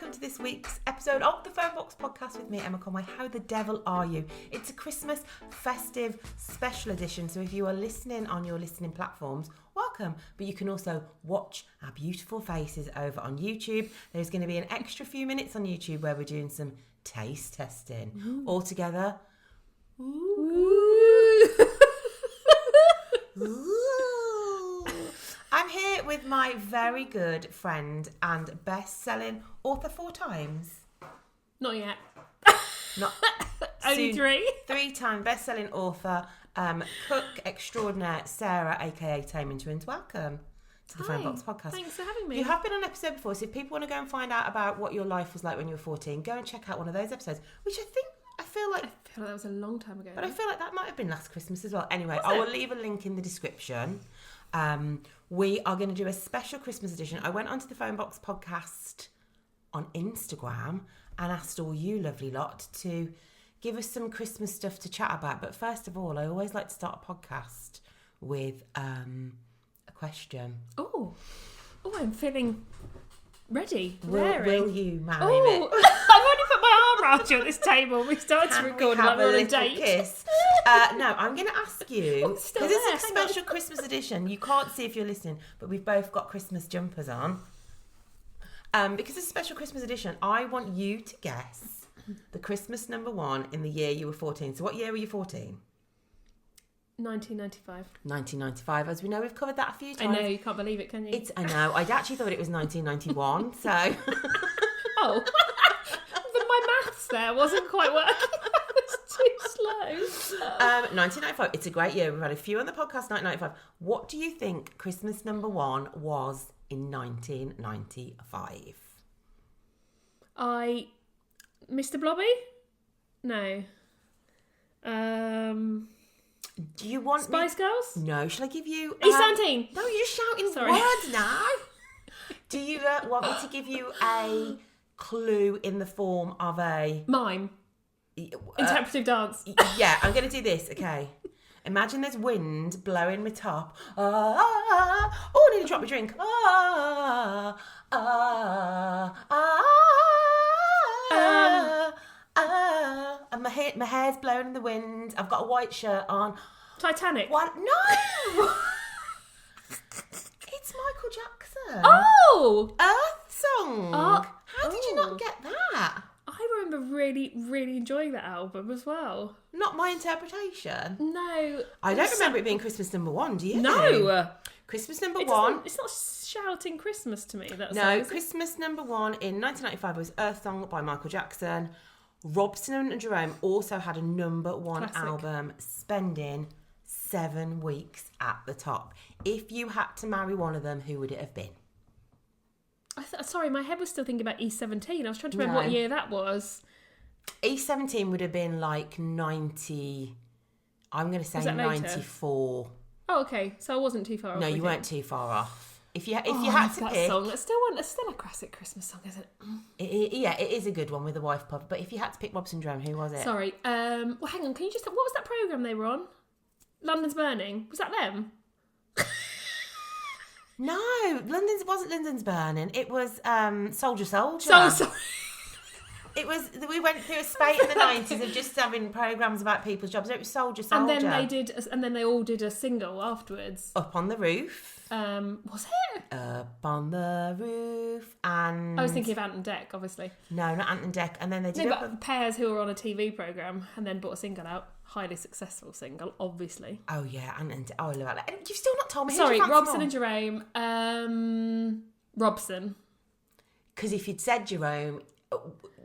welcome to this week's episode of the Phonebox podcast with me, Emma Conway. How the devil are you? It's a Christmas festive special edition, so if you are listening on your listening platforms, welcome. But you can also watch our beautiful faces over on YouTube. There's going to be an extra few minutes on YouTube where we're doing some taste testing. Ooh. All together. Ooh. Ooh. I'm here with my very good friend and best-selling author 4 times. Not yet. Not Only 3. 3-time best-selling author, cook extraordinaire, Sarah, aka Taming Twins. Welcome to the Phonebox podcast. Thanks for having me. You have been on an episode before, so if people want to go and find out about what your life was like when you were 14, go and check out one of those episodes, which I feel like that was a long time ago. But I feel like that might have been last Christmas as well. Anyway, Was I it? will leave a link in the description. We are going to do a special Christmas edition. I went onto the Phonebox podcast on Instagram and asked all you lovely lot to give us some Christmas stuff to chat about. But first of all, I always like to start a podcast with a question. Oh, I'm feeling ready. Will you marry me? Oh, I've only put my arm around you at this table. We started to record have like we're on a little date. Kiss? No, I'm going to ask you, It's still because it's a there, hang special Christmas edition. You can't see if you're listening, but we've both got Christmas jumpers on. Because it's a special Christmas edition, I want you to guess the Christmas number 1 in the year you were 14. So what year were you 14? 1995. 1995. As we know, we've covered that a few I times. know, you can't believe it, can you? I know. I'd actually thought it was 1991, so... Oh. But my maths there wasn't quite working. It was too slow. 1995. It's a great year. We've had a few on the podcast, 1995. What do you think Christmas number 1 was in 1995? Mr. Blobby? No. Do you want Spice Girls? No. Shall I give you... E17. No, you're just shouting Sorry. words now. Do you want me to give you a clue in the form of a... Mime. Interpretive dance. Yeah, I'm going to do this, okay? Imagine there's wind blowing my top. Oh, I need to drop my drink. And my hair's blowing in the wind. I've got a white shirt on. Titanic. What? No! It's Michael Jackson. Oh! Earth Song. How did you Oh. not get that? I remember really, really enjoying that album as well. Not my interpretation. No. I don't remember it being Christmas number 1, do you? No. Christmas number It 1. It's not shouting Christmas to me. That No, song, is it? Christmas number 1 in 1995 was Earth Song by Michael Jackson. Robson and Jerome also had a number 1 Classic. album, spending 7 weeks at the top. If you had to marry one of them, who would it have been? Sorry, my head was still thinking about E17. I was trying to remember what year that was. E17 would have been like 90... I'm going to say Was that later? 94. Oh, okay. So I wasn't too far off. No, you with weren't it. too far off. If you had I to love that pick... song. It's still a classic Christmas song, isn't it? Yeah, it is a good one with the wife puff. But if you had to pick Robson Jerome, who was it? Sorry. Well, hang on. Can you just... What was that programme they were on? London's Burning. Was that them? No, wasn't London's Burning. It was Soldier. Sorry. It was. We went through a spate in the 90s of just having programmes about people's jobs. It was Soldier. And then they all did a single afterwards. Up on the Roof. Was it? Up on the Roof, and I was thinking of Ant and Dec, obviously. no, not Ant and Dec. And then they did No, Up but pairs who were on a TV programme and then brought a single out. Highly successful single, obviously. Oh yeah, Ant and Dec. Oh, I love that. And you've still not told me. Sorry, Robson and Jerome. Robson. Because if you'd said Jerome,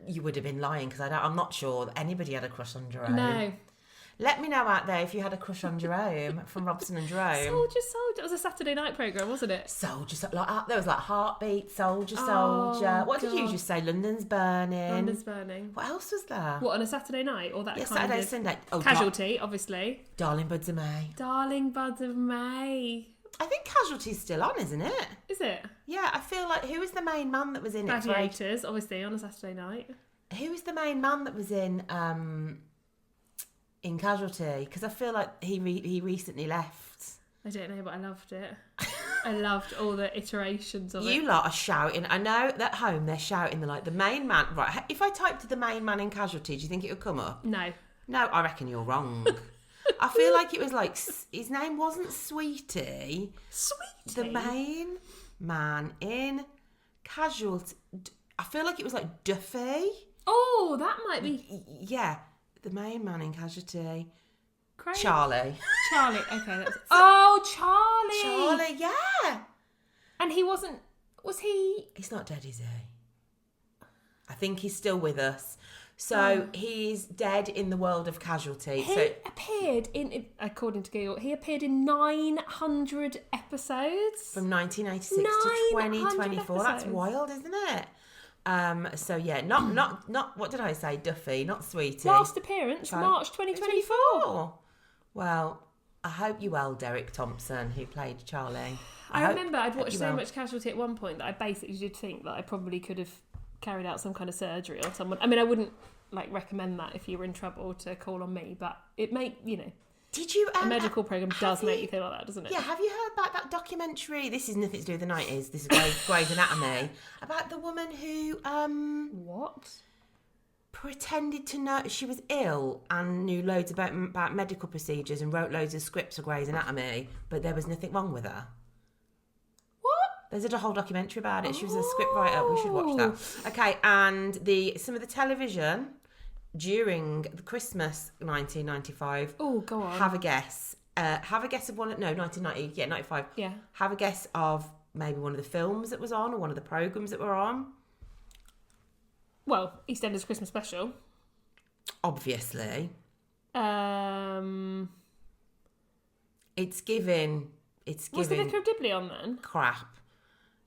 you would have been lying. Because I'm not sure that anybody had a crush on Jerome. No. Let me know out there if you had a crush on Jerome from Robson and Jerome. Soldier. It was a Saturday night programme, wasn't it? Soldier, there was like Heartbeat, Soldier. Oh, What did you God. just say? London's Burning. London's Burning. What else was there? What, on a Saturday night? Or that Yes, kind Saturday, of... Sunday. Oh, Casualty, obviously. Darling Buds of May. Darling Buds of May. I think Casualty's still on, isn't it? Is it? Yeah, I feel like... Who was the main man that was in it? Gladiators, obviously, on a Saturday night. Who was the main man that was in Casualty? Because I feel like he recently left. I don't know, but I loved it. I loved all the iterations of it. You lot are shouting. I know that at home they're shouting. They're like, the main man. Right, if I typed the main man in Casualty, do you think it would come up? No. No, I reckon you're wrong. I feel like it was like, his name wasn't Sweetie. Sweetie? The main man in Casualty. I feel like it was like Duffy. Oh, that might be... Yeah, the main man in Casualty. Craig? Charlie. Charlie, okay. Oh, Charlie! Charlie, yeah. And he wasn't... Was he... He's not dead, is he? I think he's still with us. So he's dead in the world of Casualty. He appeared in, according to Google, he appeared in 900 episodes. From 1986 to 2024. That's wild, isn't it? So yeah, not what did I say? Duffy, not Sweetie. Last appearance, March 2024. Well, I hope you well, Derek Thompson, who played Charlie. I remember I'd watched so much Casualty at one point that I basically did think that I probably could have carried out some kind of surgery on someone. I mean, I wouldn't recommend that if you were in trouble to call on me, but it did you a medical program does make you feel like that, doesn't it? Yeah, have you heard about that documentary? This is nothing to do with the 90s. This is Grey's Anatomy. About the woman who what? Pretended to know she was ill and knew loads about medical procedures and wrote loads of scripts for Grey's Anatomy, but there was nothing wrong with her. There's a whole documentary about it. She was a scriptwriter. We should watch that. Okay, and some of the television during the Christmas 1995. Oh, go on. Have a guess. Have a guess of 1990. Yeah, 95. Yeah. Have a guess of maybe one of the films that was on or one of the programs that were on. Well, EastEnders Christmas special. Obviously. It's given. Was the Vicar of Dibley on then? Crap.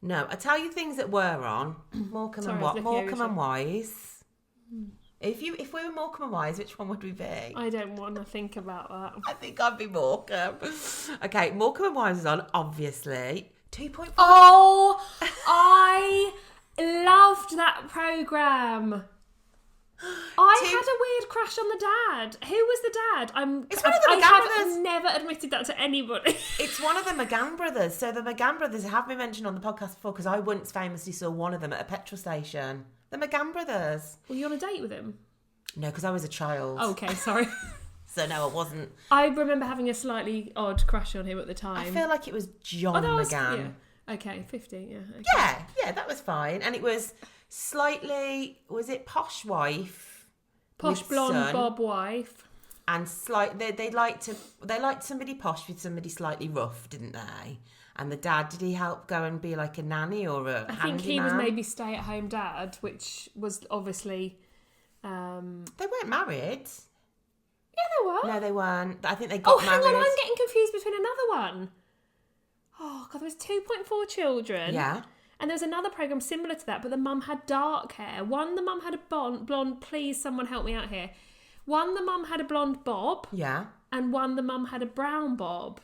No, I tell you things that were on. Morecambe and Wise. If we were Morecambe and Wise, which one would we be? I don't want to think about that. I think I'd be Morecambe. Okay, Morecambe and Wise is on, obviously. 2.5. Oh, I loved that programme. I had a weird crush on the dad. Who was the dad? It's one of the McGann brothers. I've never admitted that to anybody. It's one of the McGann brothers. So the McGann brothers have been mentioned on the podcast before because I once famously saw one of them at a petrol station. The McGann brothers. Were you on a date with him? No, because I was a child. Okay, sorry. So no, I wasn't. I remember having a slightly odd crush on him at the time. I feel like it was John McGann. Yeah. Okay, 50, yeah. Okay. Yeah, that was fine. And it was slightly, was it posh wife? Posh blonde son, bob wife. And they liked somebody posh with somebody slightly rough, didn't they? And the dad, did he help go and be like a nanny or a handyman? I think he was maybe stay-at-home dad, which was obviously... They weren't married. Yeah, they were. No, they weren't. I think they got married. Oh, hang on, I'm getting confused between another one. Oh, God, there was 2.4 children. Yeah. And there was another programme similar to that, but the mum had dark hair. One, the mum had a blonde, please, someone help me out here. One, the mum had a blonde bob. Yeah. And one, the mum had a brown bob.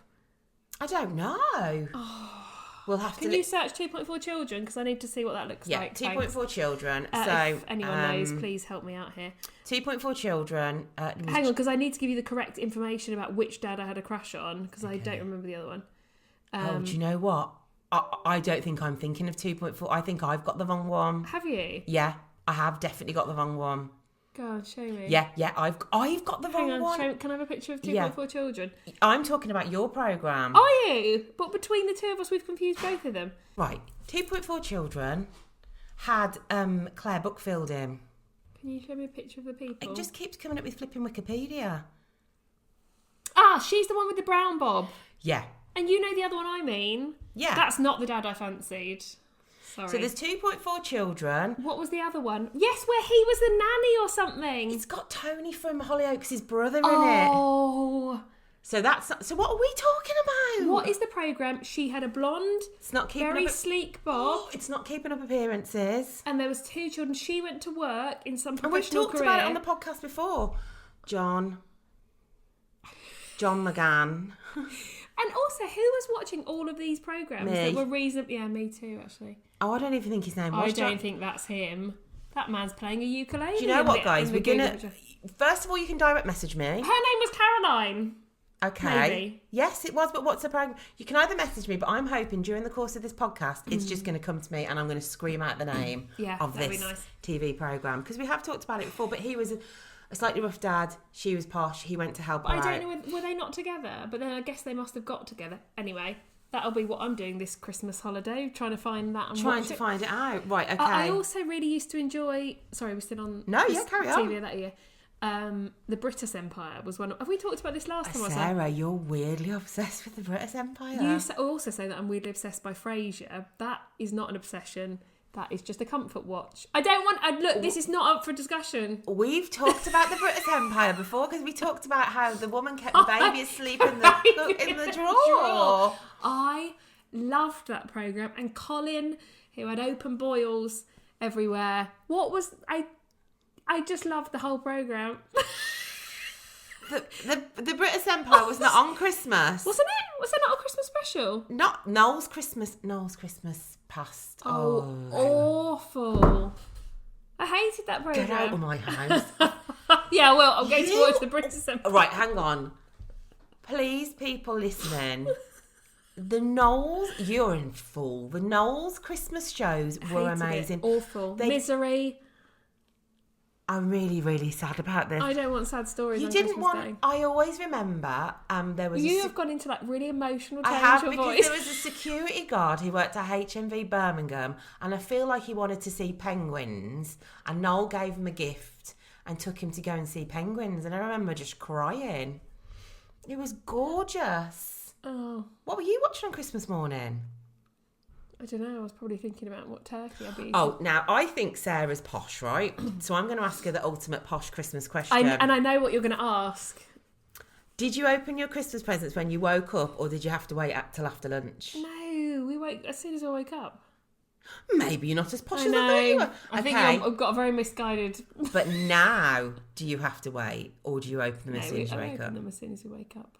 I don't know. Oh. We'll have Can you search 2.4 children? Because I need to see what that looks like. Yeah, 2.4 children. So if anyone knows, please help me out here. 2.4 children. Hang on, because I need to give you the correct information about which dad I had a crush on, because I don't remember the other one. Do you know what? I don't think I'm thinking of 2.4. I think I've got the wrong one. Have you? Yeah, I have definitely got the wrong one. Go on, show me. Yeah, I've got the wrong one. Can I have a picture of 2.4 children? I'm talking about your programme. Are you? But between the two of us, we've confused both of them. Right. 2.4 children had Claire Buckfield in. Can you show me a picture of the people? It just keeps coming up with flipping Wikipedia. Ah, she's the one with the brown bob. Yeah. And you know the other one I mean? Yeah. That's not the dad I fancied. Sorry. So there's 2.4 children. What was the other one? Yes, where he was the nanny or something. It's got Tony from Hollyoaks' brother in it. Oh. So what are we talking about? What is the programme? She had a blonde, it's not very sleek bob. It's not keeping up appearances. And there was 2 children. She went to work in some professional career. And we've talked about it on the podcast before. John McGann. And also, who was watching all of these programmes that were reasonably... Yeah, me too, actually. Oh, I don't even think his name was I don't think that's him. That man's playing a ukulele. Do you know what, guys? We're going to... First of all, you can direct message me. Her name was Caroline. Okay. Maybe. Yes, it was, but what's the program? You can either message me, but I'm hoping during the course of this podcast, it's just going to come to me and I'm going to scream out the name of this TV program. Because we have talked about it before, but he was a slightly rough dad. She was posh. He went to help her out. I don't know, were they not together? But then I guess they must have got together. Anyway, that'll be what I'm doing this Christmas holiday, trying to find that and trying to find it out. Right, okay. I also really used to enjoy... Sorry, we're still on... No, yeah, carry on. TV that year. The British Empire was one of... Have we talked about this last time? Sarah, you're weirdly obsessed with the British Empire. You also say that I'm weirdly obsessed by Frasier. That is not an obsession. That is just a comfort watch. I don't want... Look, this is not up for discussion. We've talked about the British Empire before because we talked about how the woman kept the baby asleep in the drawer. I loved that programme. And Colin, who had open boils everywhere. What was... I just loved the whole programme. The British Empire was not on Christmas. Wasn't it? Was there not a Christmas special? Not Noel's Christmas past. Oh, awful. I hated that programme. Get out of my house. Yeah, well, I'm going to watch the British Empire. Right, hang on. Please, people listening. The Noel's, you're in full. The Noel's Christmas shows were amazing. Awful. Misery. I'm really, really sad about this. I don't want sad stories. You on didn't Christmas want. Day. I always remember. There was. You have gone into that really emotional tone. I have your because voice. there was a security guard who worked at HMV Birmingham, and I feel like he wanted to see penguins, and Noel gave him a gift and took him to go and see penguins, and I remember just crying. It was gorgeous. Oh, what were you watching on Christmas morning? I don't know. I was probably thinking about what turkey I'd be eating. Oh, now I think Sarah's posh, right? So I'm going to ask her the ultimate posh Christmas question. And I know what you're going to ask. Did you open your Christmas presents when you woke up, or did you have to wait till after lunch? No, we woke as soon as I woke up. Maybe you're not as posh I as know. I thought you were. I think I've got a very misguided... But now, do you have to wait, or do you open them as soon as you wake up? I open them as soon as you wake up.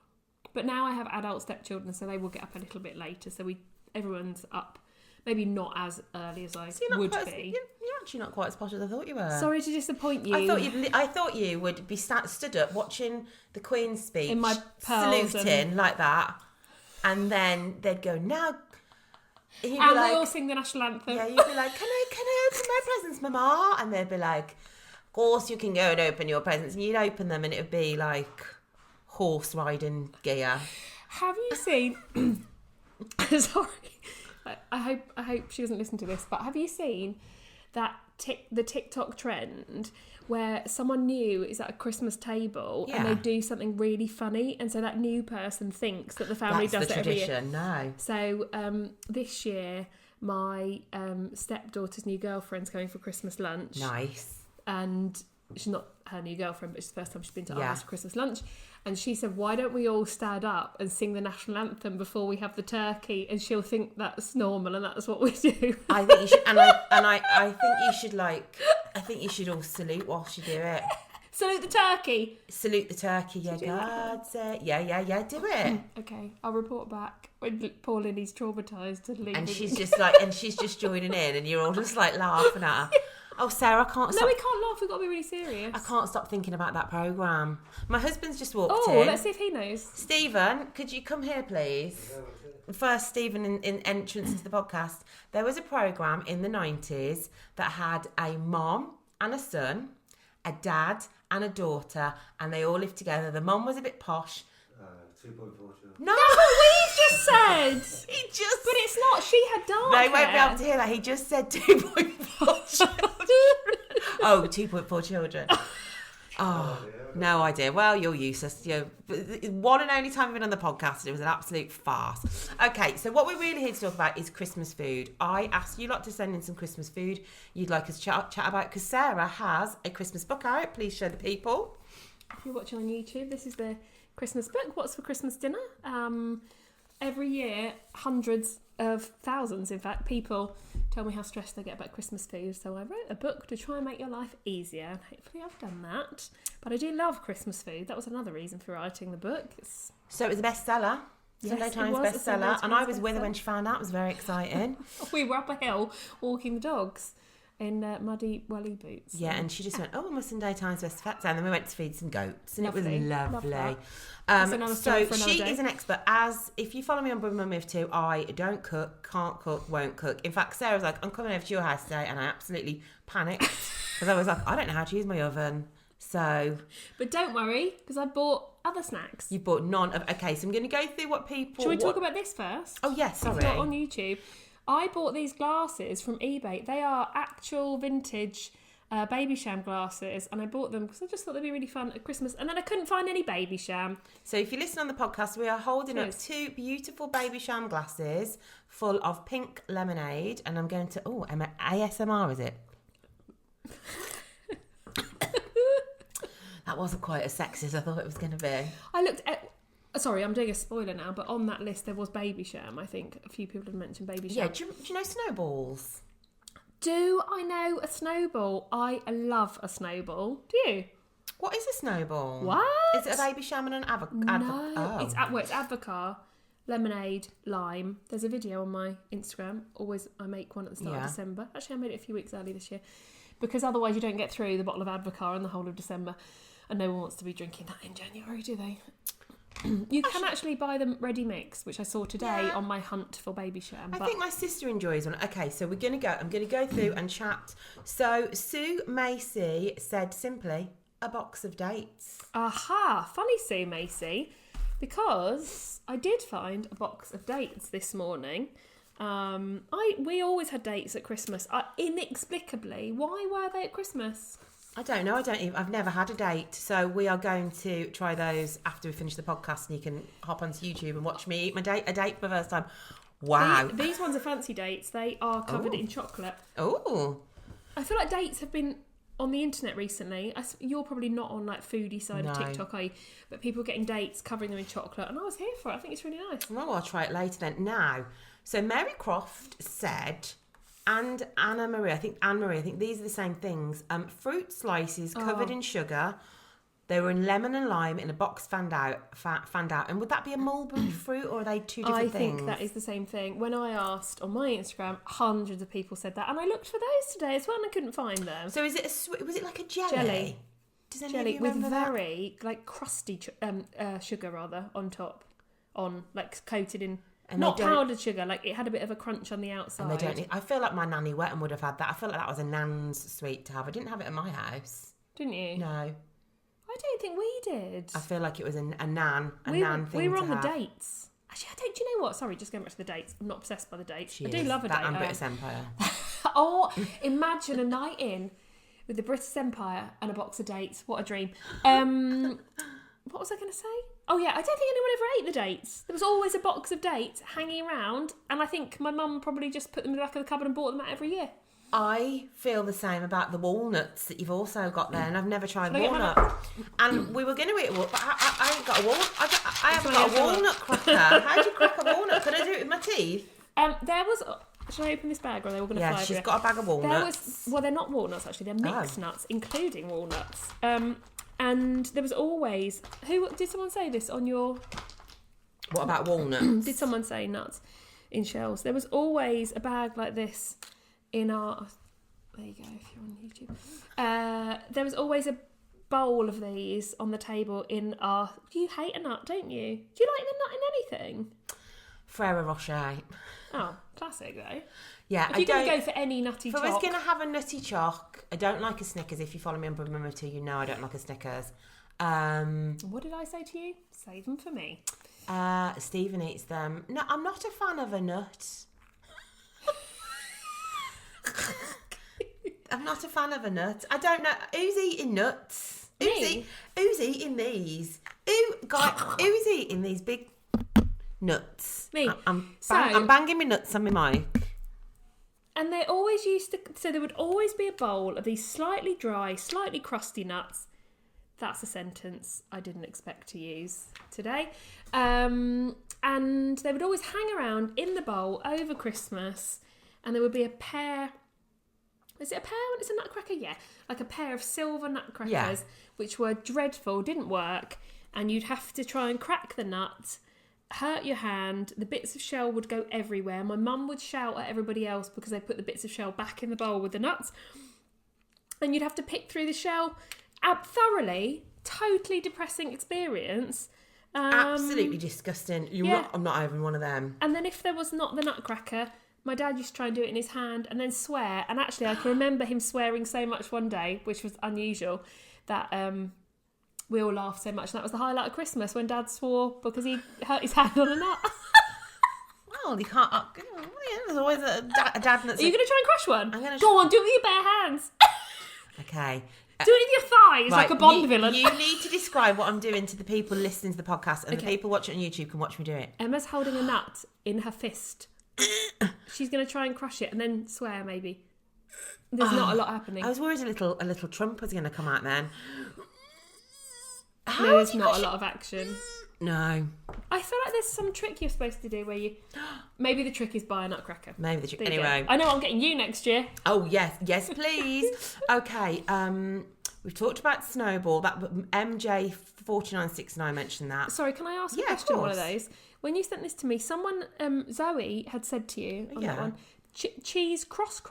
But now I have adult stepchildren, so they will get up a little bit later. So everyone's up. Maybe not as early as I would be. You're actually not quite as posh as I thought you were. Sorry to disappoint you. I thought you would be stood up watching the Queen's speech, in my pearls saluting like that, and then they'd go now. And we all sing the national anthem. Yeah, you'd be like, "Can I open my presents, Mama?" And they'd be like, "Of course you can go and open your presents." And you'd open them, and it would be like horse riding gear. Have you seen? Sorry. I hope she doesn't listen to this, but have you seen that the TikTok trend where someone new is at a Christmas table and they do something really funny, and so that new person thinks that the family does it every year? No. So this year, my stepdaughter's new girlfriend's coming for Christmas lunch. Nice. And she's not her new girlfriend, but it's the first time she's been to ours for Christmas lunch. And she said, "Why don't we all stand up and sing the national anthem before we have the turkey?" And she'll think that's normal, and that's what we do. I think you should, and I think you should I think you should all salute whilst you do it. Salute the turkey. Salute the turkey. Yeah, God say. Yeah. Do it. Okay, I'll report back when poor Lily's traumatised and leaving. And she's just joining in, and you're all just like laughing at her. Oh, Sarah, I can't stop. No, we can't laugh. We've got to be really serious. I can't stop thinking about that programme. My husband's just walked in. Oh, let's see if he knows. Stephen, could you come here, please? First, Stephen, in entrance to the podcast. There was a programme in the 90s that had a mom and a son, a dad and a daughter, and they all lived together. The mom was a bit posh. 2.4 children. No, that's what we've just said. But it's not. She had dark They hair. won't be able to hear that. He just said 2.4 children. Oh, 2.4 children. Oh, no idea. Well, you're useless. One and only time we've been on the podcast, and it was an absolute farce. Okay, so what we're really here to talk about is Christmas food. I asked you lot to send in some Christmas food you'd like us to chat about, because Sarah has a Christmas book out. Please show the people. If you're watching on YouTube, this is the Christmas book. What's for Christmas dinner? Every year, hundreds of thousands, in fact, people tell me how stressed they get about Christmas food. So I wrote a book to try and make your life easier. And hopefully I've done that. But I do love Christmas food. That was another reason for writing the book. So it was a bestseller. Sunday Times bestseller. And I was with her when she found out. It was very exciting. We were up a hill walking the dogs in muddy welly boots. Yeah, and she just went, oh, my Sunday Times best fat. And then we went to feed some goats, and Lovely. it was Love lovely. that. That's another story for another she day. is an expert. As if you follow me on Brother Mum Move 2, I don't cook, can't cook, won't cook. In fact, Sarah was like, I'm coming over to your house today, and I absolutely panicked because I was like, I don't know how to use my oven. So, but don't worry, because I bought other snacks. You bought none of. Okay, so I'm going to go through what people. Shall we talk about this first? Oh yes, sorry. It's not on YouTube. I bought these glasses from eBay. They are actual vintage Baby Sham glasses, and I bought them because I just thought they'd be really fun at Christmas. And then I couldn't find any Baby Sham. So if you listen on the podcast, we are holding up 2 beautiful Baby Sham glasses full of pink lemonade, and I'm going to ASMR, is it? That wasn't quite as sexy as I thought it was going to be. I looked at. Sorry, I'm doing a spoiler now, but on that list there was Baby Sham. I think a few people had mentioned Baby Sham. Yeah, do you know snowballs? Do I know a snowball? I love a snowball. Do you? What is a snowball? What? Is it a Baby Sham and an avocado? No, it's Advocar, lemonade, lime. There's a video on my Instagram. Always, I make one at the start of December. Actually, I made it a few weeks early this year because otherwise you don't get through the bottle of Advocar in the whole of December, and no one wants to be drinking that in January, do they? You can actually buy them ready mix, which I saw today on my hunt for Baby Sham. I think my sister enjoys one. Okay, so I'm going to go through and chat. So Sue Macy said simply, a box of dates. Aha, funny Sue Macy, because I did find a box of dates this morning. We always had dates at Christmas. Inexplicably, why were they at Christmas? I don't know. I've never had a date, so we are going to try those after we finish the podcast, and you can hop onto YouTube and watch me eat a date for the first time. Wow, these ones are fancy dates. They are covered in chocolate. Oh, I feel like dates have been on the internet recently. You're probably not on like foodie side of TikTok, are you? But people getting dates, covering them in chocolate, and I was here for it. I think it's really nice. Well, I'll try it later then. Now, so Mary Croft said. And Anne-Marie, I think these are the same things. Fruit slices covered in sugar. They were in lemon and lime in a box fanned out. And would that be a mulberry fruit, or are they two different things? I think that is the same thing. When I asked on my Instagram, hundreds of people said that, and I looked for those today as well, and I couldn't find them. So is it was it like a jelly? Jelly. Does any jelly of you with remember that? very like crusty sugar rather on top, like coated in. And not powdered sugar, like it had a bit of a crunch on the outside. And they don't. I feel like my nanny Wetton would have had that. I feel like that was a nan's sweet to have. I didn't have it at my house. Didn't you? No. I don't think we did. I feel like it was a nan thing. We were on to the have. dates. Actually, do you know what? Sorry, just going back to the dates. I'm not obsessed by the dates. I do love a date. That and British Empire. Oh, imagine a night in with the British Empire and a box of dates. What a dream. What was I going to say? Oh yeah, I don't think anyone ever ate the dates. There was always a box of dates hanging around, and I think my mum probably just put them in the back of the cupboard and bought them out every year. I feel the same about the walnuts that you've also got there, and I've never tried walnut. And we were going to eat but I ain't got a walnut. I haven't got a walnut cracker. How do you crack a walnut? Could I do it with my teeth? There was. Should I open this bag, or are they all going to fly? Yeah, she's got a bag of walnuts. They're not walnuts actually. They're mixed nuts, including walnuts. And there was always... Did someone say this on your... What about walnuts? Did someone say nuts in shells? There was always a bag like this in our... There you go, if you're on YouTube. There was always a bowl of these on the table in our... You hate a nut, don't you? Do you like the nut in anything? Ferrero Rocher. Oh, classic though. Yeah, if you're going to go for any nutty choc... If I was going to have a nutty choc, I don't like a Snickers. If you follow me on Brother Mum 2, you know I don't like a Snickers. What did I say to you? Save them for me. Stephen eats them. No, I'm not a fan of a nut. I'm not a fan of a nut. I don't know. Who's eating nuts? Me? Who's eating these? Who's eating these big nuts? Me. I'm banging my nuts on my mic. And they always used to... So there would always be a bowl of these slightly dry, slightly crusty nuts. That's a sentence I didn't expect to use today. And they would always hang around in the bowl over Christmas. And there would be a pair... Is it a pair when it's a nutcracker? Yeah. Like a pair of silver nutcrackers, which were dreadful, didn't work. And you'd have to try and crack the nut hurt your hand. The bits of shell would go everywhere. My mum would shout at everybody else because they put the bits of shell back in the bowl with the nuts. And you'd have to pick through the shell. Thoroughly, totally depressing experience. Absolutely disgusting. I'm not having one of them. And then if there was not the nutcracker, my dad used to try and do it in his hand and then swear. And actually, I can remember him swearing so much one day, which was unusual, that we all laughed so much. And that was the highlight of Christmas, when Dad swore because he hurt his hand on a nut. Well, you can't... there's always a dad that's... Are you going to try and crush one? I'm going to... Go on, do it with your bare hands. Okay. Do it with your thighs, like a Bond villain. You need to describe what I'm doing to the people listening to the podcast, and the people watching on YouTube can watch me do it. Emma's holding a nut in her fist. She's going to try and crush it and then swear, maybe. There's not a lot happening. I was worried a little trump was going to come out then. No, there's not a lot of action. No. I feel like there's some trick you're supposed to do where you... Maybe the trick is buy a nutcracker. Maybe the trick... Anyway. I know what I'm getting you next year. Oh, yes, please. Okay, we've talked about Snowball. That MJ4969 mentioned that. Sorry, can I ask a question on one of those? When you sent this to me, someone, Zoe, had said to you on that one, cheese cross.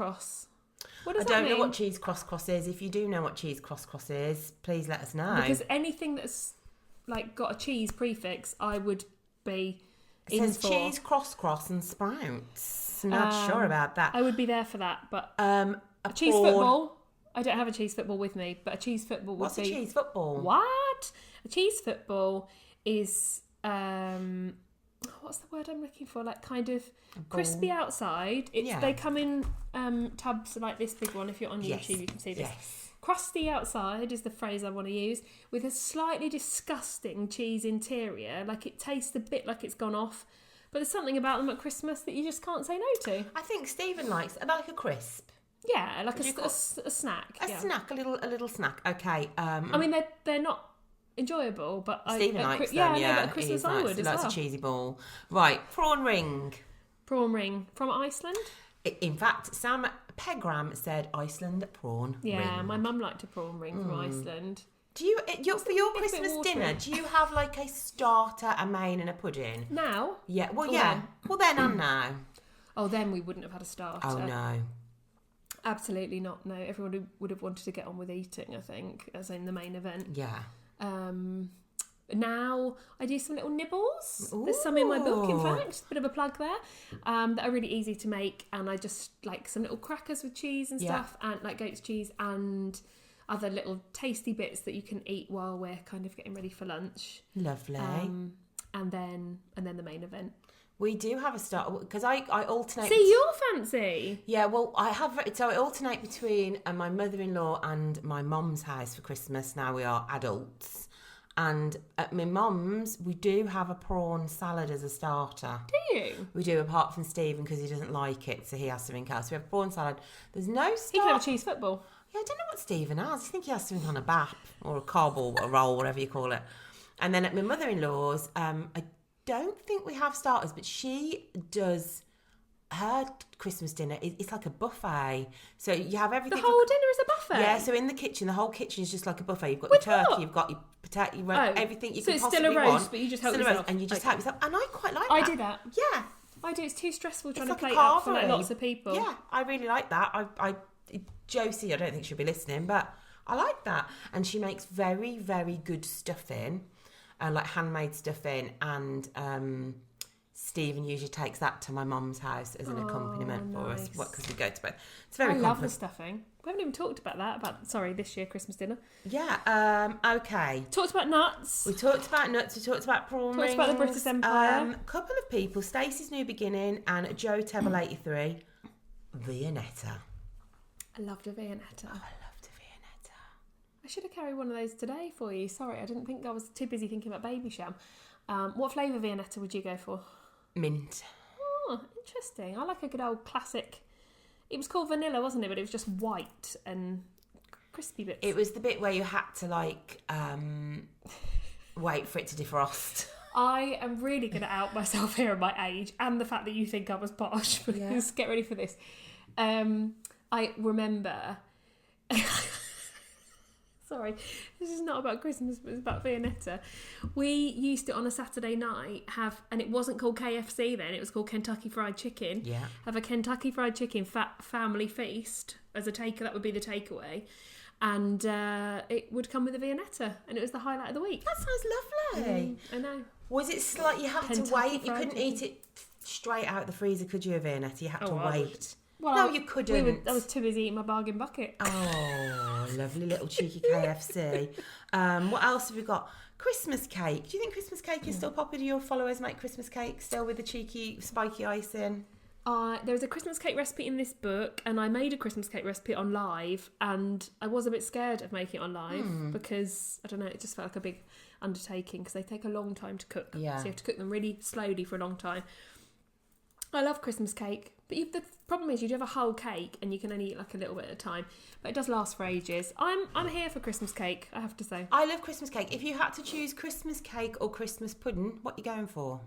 What does that mean? I don't know what cheese cross is. If you do know what cheese cross is, please let us know. Because anything that's like got a cheese prefix, I would be it in says for. Cheese cross and sprouts. I'm not sure about that. I would be there for that, but a cheese football. I don't have a cheese football with me, but a cheese football would What's be... a cheese football? What? A cheese football is... what's the word I'm looking for? Like kind of crispy outside. They come in tubs like this big one. If you're on YouTube, you can see this. Yes. Crusty outside is the phrase I want to use, with a slightly disgusting cheese interior. Like it tastes a bit like it's gone off, but there's something about them at Christmas that you just can't say no to. I think Stephen likes like a crisp. Yeah, like a snack. A snack, a little snack. Okay. I mean, they're not enjoyable, but Stephen likes them. Yeah, but at Christmas I would as well. He likes a cheesy ball. Right, prawn ring. Prawn ring from Iceland. In fact, Sam Pegram said Iceland prawn ring. Yeah, my mum liked a prawn ring from Iceland. Do you for your Christmas dinner? Do you have like a starter, a main, and a pudding? Now? Yeah. Well, yeah. Then? Well, then and now. Oh, then we wouldn't have had a starter. Oh no. Absolutely not. No, everyone would have wanted to get on with eating, I think, as in the main event. Yeah. Now I do some little nibbles. Ooh. There's some in my book, in fact. Bit of a plug there. That are really easy to make, and I just like some little crackers with cheese and stuff, and like goat's cheese and other little tasty bits that you can eat while we're kind of getting ready for lunch. Lovely. And then the main event. We do have a start because I alternate. See, you're fancy. Yeah, well, I alternate between my mother-in-law and my mum's house for Christmas. Now we are adults, and at my mum's we do have a prawn salad as a starter. Do you? We do, apart from Stephen because he doesn't like it, so he has something else. We have prawn salad. There's no starter. He can have a cheese football. Yeah, I don't know what Stephen has. I think he has something on a bap or a cob or a roll, whatever you call it. And then at my mother-in-law's, I don't think we have starters, but she does her Christmas dinner. It's like a buffet, so you have everything. The whole dinner is a buffet. Yeah, so in the kitchen, the whole kitchen is just like a buffet. You've got your turkey, you've got your potato, everything you can possibly want. So it's still a roast, but you just help yourself, and you just help yourself. And I quite like that. I do that. Yeah, I do. It's too stressful trying to plate up for lots of people. Yeah, I really like that. Josie, I don't think she'll be listening, but I like that. And she makes very, very good stuffing. Like handmade stuffing, and Stephen usually takes that to my mum's house as an accompaniment for us because we go to bed. It's very. I love the stuffing. We haven't even talked about that. This year Christmas dinner. Yeah. Okay. Talked about nuts. We talked about nuts. We talked about prawn rings. Talked about the British Empire. A couple of people: Stacey's New Beginning and Joe Tebble 83. Viennetta. I loved a Viennetta. I should have carried one of those today for you. Sorry, I didn't think I was too busy thinking about Baby Sham. What flavour Viennetta would you go for? Mint. Oh, interesting. I like a good old classic. It was called vanilla, wasn't it? But it was just white and crispy bits. It was the bit where you had to wait for it to defrost. I am really going to out myself here at my age and the fact that you think I was posh. Because get ready for this. I remember... Sorry, this is not about Christmas, but it's about Viennetta. We used to, on a Saturday night, and it wasn't called KFC then, it was called Kentucky Fried Chicken. Yeah. Have a Kentucky Fried Chicken family feast as a that would be the takeaway. And it would come with a Viennetta, and it was the highlight of the week. That sounds lovely. I know. Was it like you had to wait? You couldn't eat it straight out the freezer, could you, a Viennetta? You had to wait. Well, no, you couldn't. I was too busy eating my bargain bucket. Oh, lovely little cheeky KFC. What else have we got? Christmas cake. Do you think Christmas cake is still popular? Do your followers make Christmas cake still with the cheeky, spiky icing? There's a Christmas cake recipe in this book, and I made a Christmas cake recipe on live, and I was a bit scared of making it on live because, I don't know, it just felt like a big undertaking because they take a long time to cook. Yeah. So you have to cook them really slowly for a long time. I love Christmas cake, but the problem is you do have a whole cake and you can only eat like a little bit at a time, but it does last for ages. I'm here for Christmas cake, I have to say. I love Christmas cake. If you had to choose Christmas cake or Christmas pudding, what are you going for?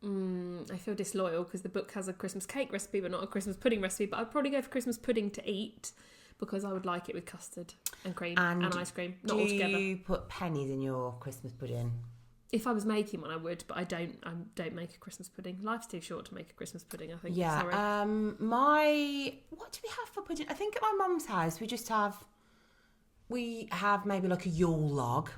I feel disloyal because the book has a Christmas cake recipe but not a Christmas pudding recipe, but I'd probably go for Christmas pudding to eat because I would like it with custard and cream and ice cream, not all together. Do you put pennies in your Christmas pudding? If I was making one, I would, but I don't make a Christmas pudding. Life's too short to make a Christmas pudding, I think. Yeah. Sorry. What do we have for pudding? I think at my mum's house we have maybe like a Yule log.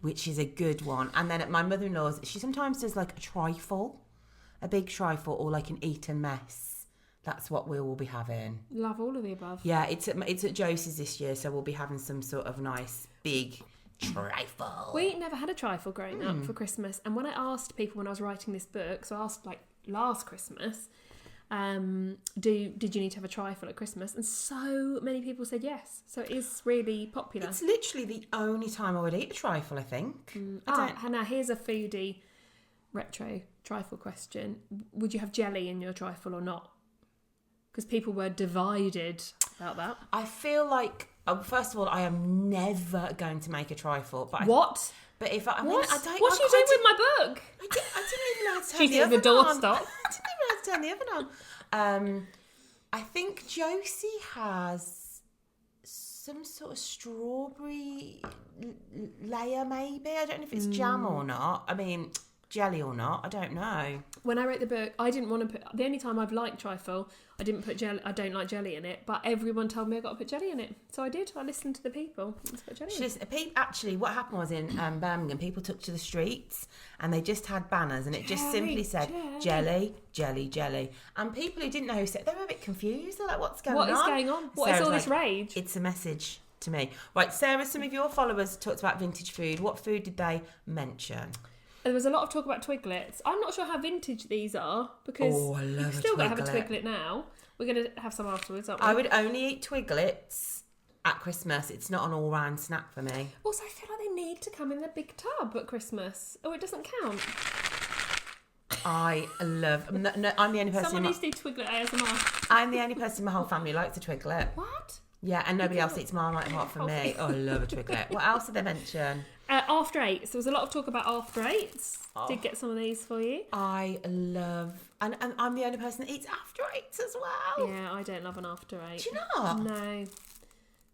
Which is a good one. And then at my mother-in-law's, she sometimes does like a trifle, a big trifle, or like an Eton mess. That's what we will be having. Love all of the above. Yeah, it's at Josie's this year, so we'll be having some sort of nice big trifle. We never had a trifle growing up for Christmas, and when I asked people when I was writing this book, so I asked like last Christmas, did you need to have a trifle at Christmas? And so many people said yes. So it is really popular. It's literally the only time I would eat a trifle, I think. Now here's a foodie retro trifle question. Would you have jelly in your trifle or not? Because people were divided about that. I feel like, first of all, I am never going to make a trifle. But What? But if I don't... What are you doing with my book? I didn't even know how to turn She's the at oven the on. doorstop. I didn't even know how to turn the oven on. I think Josie has some sort of strawberry layer, maybe. I don't know if it's jam or not. I mean, jelly or not. I don't know. When I wrote the book, I didn't want to put... The only time I've liked trifle, I didn't put jelly... I don't like jelly in it, but everyone told me I got to put jelly in it. So I did. I listened to the people. Let's put jelly in it. Actually, what happened was in Birmingham, people took to the streets and they just had banners and it just simply said jelly, jelly, jelly. And people who didn't know who said, they were a bit confused. They're like, what's going on? What is going on? What is all this rage? It's a message to me. Right, Sarah, some of your followers talked about vintage food. What food did they mention? There was a lot of talk about twiglets. I'm not sure how vintage these are because I love we've still got to have a twiglet now. We're going to have some afterwards, aren't we? I would only eat twiglets at Christmas. It's not an all-round snack for me. Also, I feel like they need to come in the big tub at Christmas. Oh, it doesn't count. I love... I'm the only person... Someone needs to do twiglet ASMR. I'm the only person in my whole family who likes a twiglet. What? Yeah, and nobody else eats Marmite apart from me. Oh, I love a twiglet. What else did they mention? After eights. There was a lot of talk about after eights. Did get some of these for you. I love... And I'm the only person that eats after eights as well. Yeah, I don't love an after eight. Do you not? No.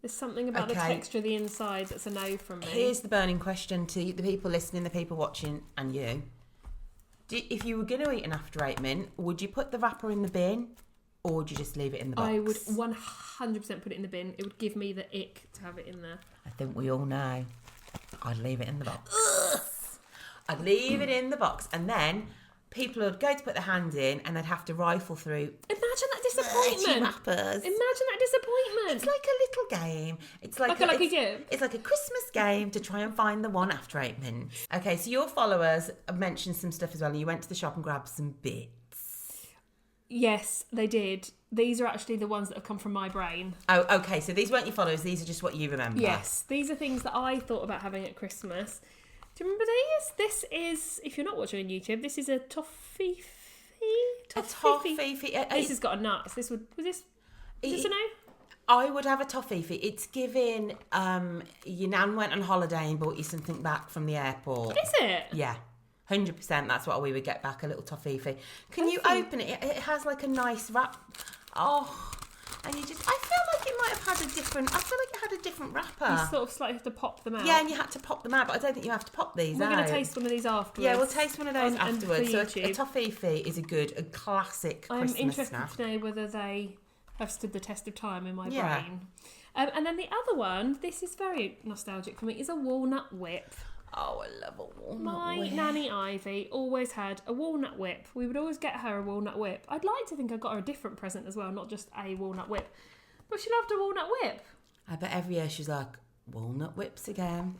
There's something about the texture of the inside that's a no from me. Here's the burning question to the people listening, the people watching, and you. If you were going to eat an after eight mint, would you put the wrapper in the bin or would you just leave it in the box? I would 100% put it in the bin. It would give me the ick to have it in there. I think we all know. I'd leave it in the box. I'd leave it in the box and then people would go to put their hand in and they'd have to rifle through. Imagine that disappointment. Wrappers. Imagine that disappointment. It's like a little game. It's like a lucky gift. It's like a Christmas game to try and find the one after 8 minutes. Okay, so your followers have mentioned some stuff as well and you went to the shop and grabbed some bits. Yes, they did. These are actually the ones that have come from my brain. Oh, okay. So these weren't your followers. These are just what you remember. Yes. These are things that I thought about having at Christmas. Do you remember these? This is, if you're not watching on YouTube, this is a toffee. A toffee. This has got a nut. Was this a no? I would have a toffee. It's given your nan went on holiday and bought you something back from the airport. Is it? Yeah. 100%, that's what we would get back, a little toffee. Can you open it? It has like a nice wrap. Oh, and I feel like it might have had a different. I feel like it had a different wrapper. You sort of slightly have to pop them out. Yeah, and you had to pop them out, but I don't think you have to pop these We're out. going to taste one of these afterwards. Yeah, we'll taste one of those afterwards. So a YouTube. toffee is a classic I'm Christmas interested snack. to know whether they have stood the test of time in my Yeah. brain. And then the other one, this is very nostalgic for me, is a walnut whip. Oh, I love a walnut My whip. nanny Ivy always had a walnut whip. We would always get her a walnut whip. I'd like to think I got her a different present as well, not just a walnut whip. But she loved a walnut whip. I bet every year she's like, walnut whips again.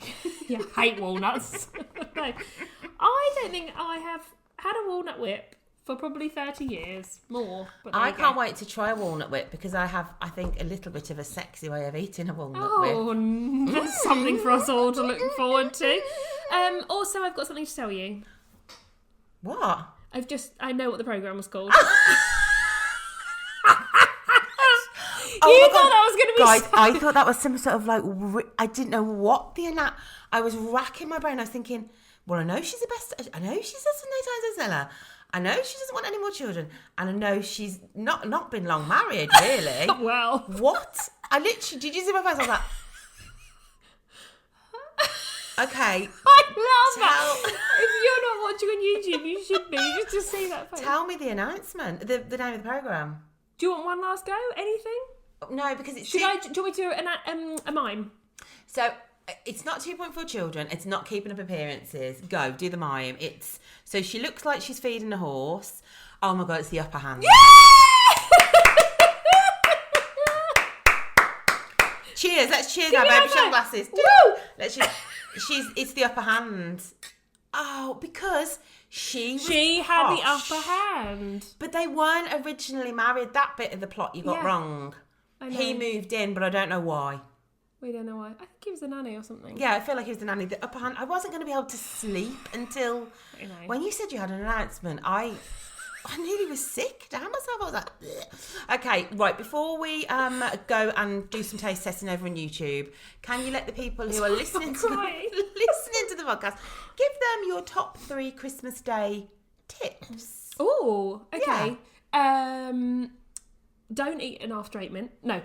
Yeah, hate walnuts. No, I don't think I have had a walnut whip for probably 30 years, more. But I can't wait to try a walnut whip because I have, I think, a little bit of a sexy way of eating a walnut whip. Oh, that's something for us all to look forward to. Also, I've got something to tell you. What? I know what the programme was called. Oh You my thought God. that was going to be Guys, I thought that was some sort of like, I didn't know what I was racking my brain. I was thinking, well, I know she's the best. I know she says no times as Ella. I know she doesn't want any more children. And I know she's not been long married, really. Well. What? I literally, did you see my face? I was like, okay. I love that. If you're not watching on YouTube, you should be, just to see that face. Tell me the announcement, the name of the programme. Do you want one last go? Anything? No, because it's... Do you want me to do a mime? So, it's not 2.4 children. It's not keeping up appearances. Go, do the mime. So she looks like she's feeding a horse. Oh my God, it's the upper hand. Cheers, let's cheers now, baby. Show glasses. Woo! It's the upper hand. Oh, because she had the posh. upper hand. But they weren't originally married. That bit of the plot you got Yeah. wrong. I know. He moved in, but I don't know why. We don't know why. I think he was a nanny or something. Yeah, I feel like he was the nanny. The upper hand. I wasn't going to be able to sleep until I know. when you said you had an announcement. I nearly was sick. Down myself. I was like, bleh. Okay, right. Before we go and do some taste testing over on YouTube, can you let the people who are listening to the podcast give them your top 3 Christmas Day tips? Oh, okay. Don't eat an after 8 mint. No,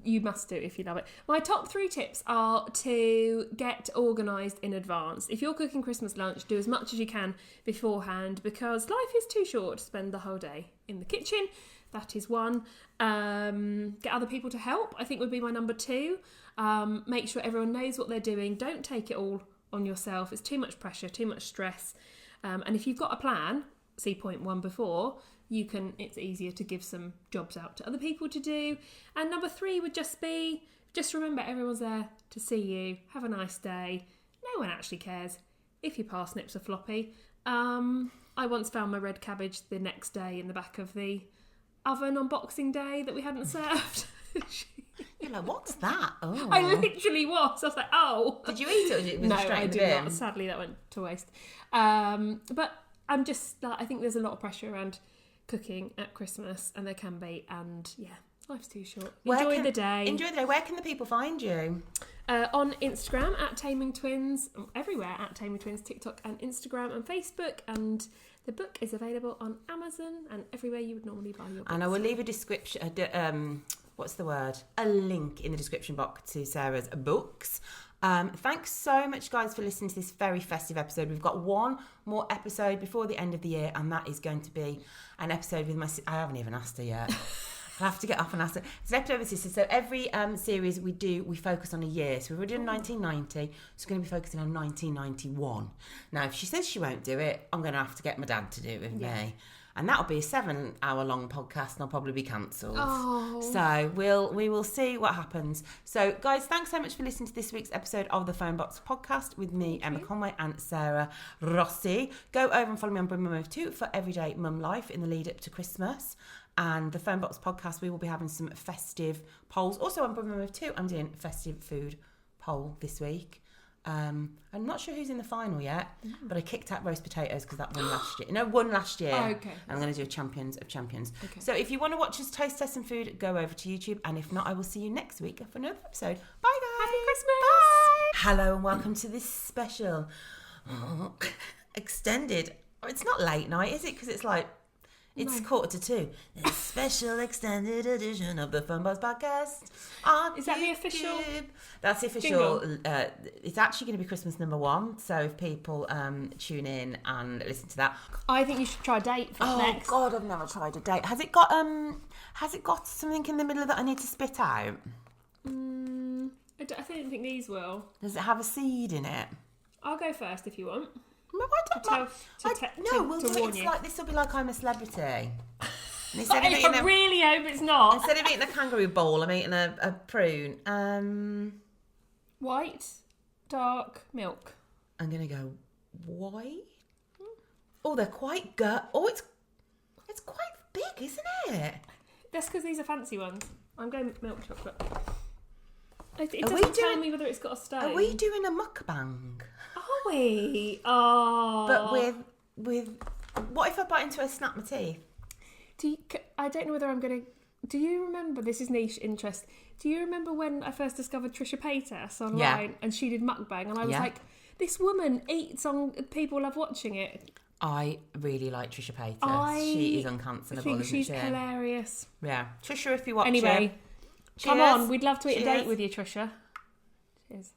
you must do if you love it. My top 3 tips are to get organised in advance. If you're cooking Christmas lunch, do as much as you can beforehand because life is too short to spend the whole day in the kitchen. That is one. Get other people to help, I think would be my number 2. Make sure everyone knows what they're doing. Don't take it all on yourself. It's too much pressure, too much stress. And if you've got a plan, see point 1 before, it's easier to give some jobs out to other people to do. And number 3 would just be, remember everyone's there to see you. Have a nice day. No one actually cares if your parsnips are floppy. I once found my red cabbage the next day in the back of the oven on Boxing Day that we hadn't served. You're like, what's that? Oh. I literally was. I was like, oh. Did you eat it or was it No, straight I in the did bin? not. Sadly, that went to waste. But I'm just, I think there's a lot of pressure around cooking at Christmas, and there can be, and yeah, life's too short. Enjoy the day. Where can the people find you? On Instagram at Taming Twins, everywhere at Taming Twins, TikTok and Instagram and Facebook, and the book is available on Amazon and everywhere you would normally buy your books. And I will leave a description, a link in the description box to Sarah's books. Thanks so much, guys, for listening to this very festive episode. We've got one more episode before the end of the year, and that is going to be an episode with I haven't even asked her yet. I'll have to get off and ask her. It's an episode with sisters. So every series we focus on a year. So we've already done 1990, so we're going to be focusing on 1991. Now, if she says she won't do it, I'm going to have to get my dad to do it with me. And that'll be a 7-hour-long podcast, and I'll probably be cancelled. Oh. So we will see what happens. So, guys, thanks so much for listening to this week's episode of the Phonebox podcast with me, Emma Conway, and Sarah Rossi. Go over and follow me on Bring Mum Over 2 for everyday mum life in the lead up to Christmas. And the Phonebox podcast, we will be having some festive polls. Also on Bring Mum Over 2, I'm doing a festive food poll this week. I'm not sure who's in the final yet, but I kicked out roast potatoes because that won last year. No, won last year. Oh, okay. I'm going to do a Champions of Champions. Okay. So if you want to watch us taste test some food, go over to YouTube. And if not, I will see you next week for another episode. Bye, guys. Happy Christmas. Bye. Hello and welcome to this special extended. It's not late night, is it? Because it's like It's No. 1:45. A special extended edition of the Phonebox podcast. Is that the official That's the official. It's actually going to be Christmas #1. So if people tune in and listen to that, I think you should try a date for next. God, I've never tried a date. Has it got something in the middle that I need to spit out? I don't think these will. Does it have a seed in it? I'll go first if you want. No, I don't know. We'll do it. It's like this will be like I'm a celebrity. And instead of eating I really hope it's not. Instead of eating a kangaroo bowl, I'm eating a prune. White, dark, milk. I'm gonna go white. Oh, they're quite it's quite big, isn't it? That's because these are fancy ones. I'm going milk chocolate. It doesn't tell me whether it's got a stone. Are we doing a mukbang? Are we? Oh. But with what if I bite into it and snap my teeth? I don't know whether I'm going to... Do you remember, this is niche interest, do you remember when I first discovered Trisha Paytas online and she did mukbang and I was like, this woman eats on... People love watching it. I really like Trisha Paytas. She is uncancelable, isn't she? She's hilarious. Yeah. Trisha, if you watch Anyway, come on, we'd love to eat a date with you, Trisha. Cheers.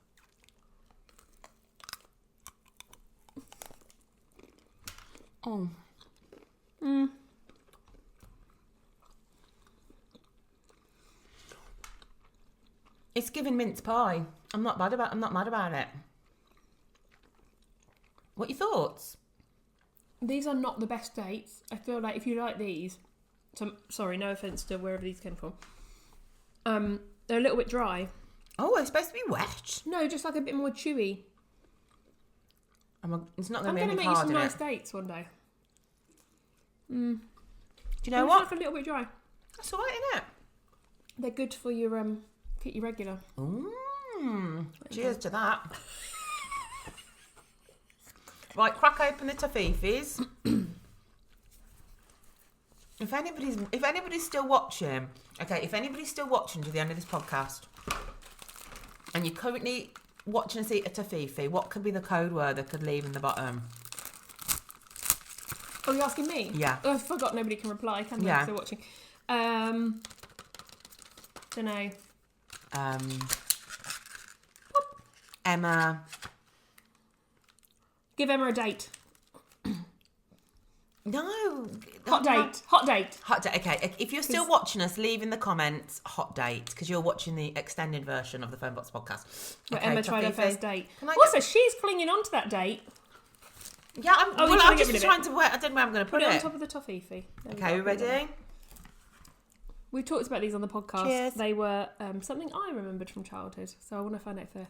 Oh. It's giving mince pie. I'm not mad about it. What are your thoughts? These are not the best dates. I feel like if you like these, sorry, no offence to wherever these came from. They're a little bit dry. Oh, they're supposed to be wet. No, just like a bit more chewy. It's not going to be I'm going to make you some nice dates one day. Do you know what? Like a little bit dry. That's all right, isn't it? They're good for your keep you regular. Cheers to that. Right, crack open the toffees. If anybody's still watching, to the end of this podcast, and you're currently watching us eat a toffee, what could be the code word that could leave in the bottom? Oh, you're asking me? Yeah. Oh, I forgot nobody can reply, can they? Yeah. If they're watching. Don't know. Emma. Give Emma a date. No. Hot date. Okay, if you're still watching us, leave in the comments hot date because you're watching the extended version of the Phonebox podcast. Where Okay, Emma tried her first date. Also, she's clinging on to that date. Yeah, I'm just trying to work. I don't know where I'm going to put it. On top of the toffee. Okay, we ready? We talked about these on the podcast. Cheers. They were something I remembered from childhood, so I want to find out if they're...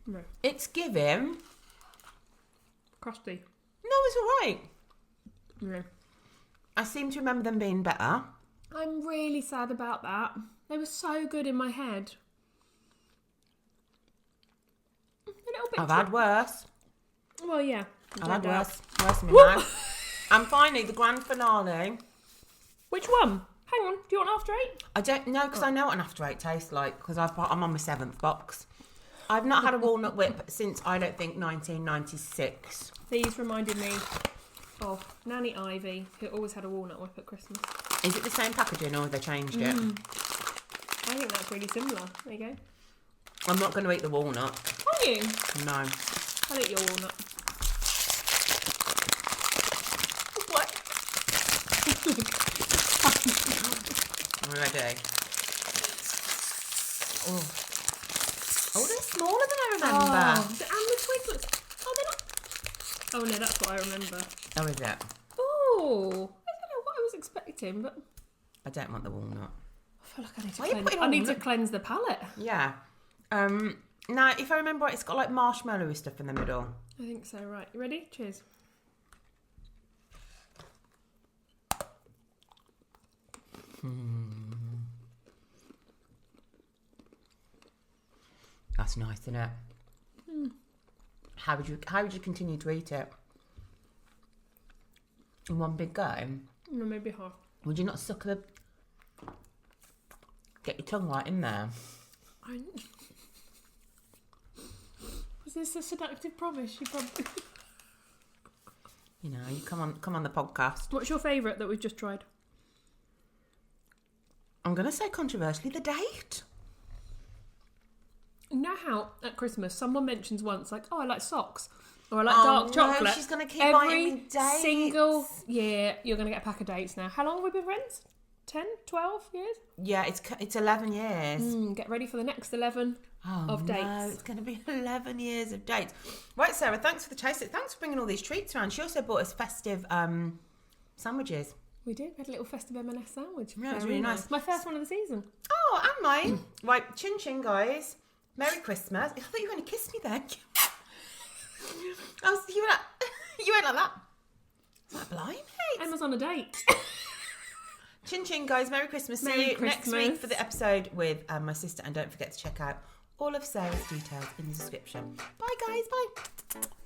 No. It's giving. Crusty. No, it's all right. No. I seem to remember them being better. I'm really sad about that. They were so good in my head. A little bit. I've had worse. Well, yeah. I've had worse in my mouth. And finally, the grand finale. Which one? Hang on. Do you want After Eight? I don't know because I know what an After Eight tastes like because I'm on my 7th box. I've not had a walnut whip since I don't think 1996. These reminded me of Nanny Ivy, who always had a walnut whip at Christmas. Is it the same packaging or have they changed it? I think that's really similar. There you go. I'm not going to eat the walnut. Are you? No. I'll eat your walnut. What? I'm ready. Oh, they're smaller than I remember. And the twiglets. Oh, they're not... Oh, no, that's what I remember. Oh, is it? Oh, I don't know what I was expecting, but... I don't want the walnut. I feel like I need to cleanse the palate. Yeah. Now, if I remember right, it's got like marshmallowy stuff in the middle. I think so, right. You ready? Cheers. That's nice, isn't it? How would you continue to eat it? In one big go? No, maybe half. Would you not get your tongue right in there? this a seductive promise? You probably... You know, you come on the podcast. What's your favourite that we've just tried? I'm going to say controversially, the date. You know how at Christmas someone mentions once, like, oh, I like socks. Or I like dark chocolate. She's going to keep buying me dates. Every single year, you're going to get a pack of dates now. How long have we been friends? 10, 12 years? Yeah, it's 11 years. Get ready for the next 11 of dates. No, it's going to be 11 years of dates. Right, Sarah, thanks for the taste. Thanks for bringing all these treats around. She also bought us festive sandwiches. We did. We had a little festive M&S sandwich. Yeah, it was really nice. My first one of the season. Oh, and mine. Right, chin chin, guys. Merry Christmas. I thought you were going to kiss me then. You went like that. Is that blimey? Emma's on a date. Chin chin, guys. Merry Christmas. Merry See you Christmas. next week for the episode with my sister. And don't forget to check out all of Sarah's details in the description. Bye, guys. Bye.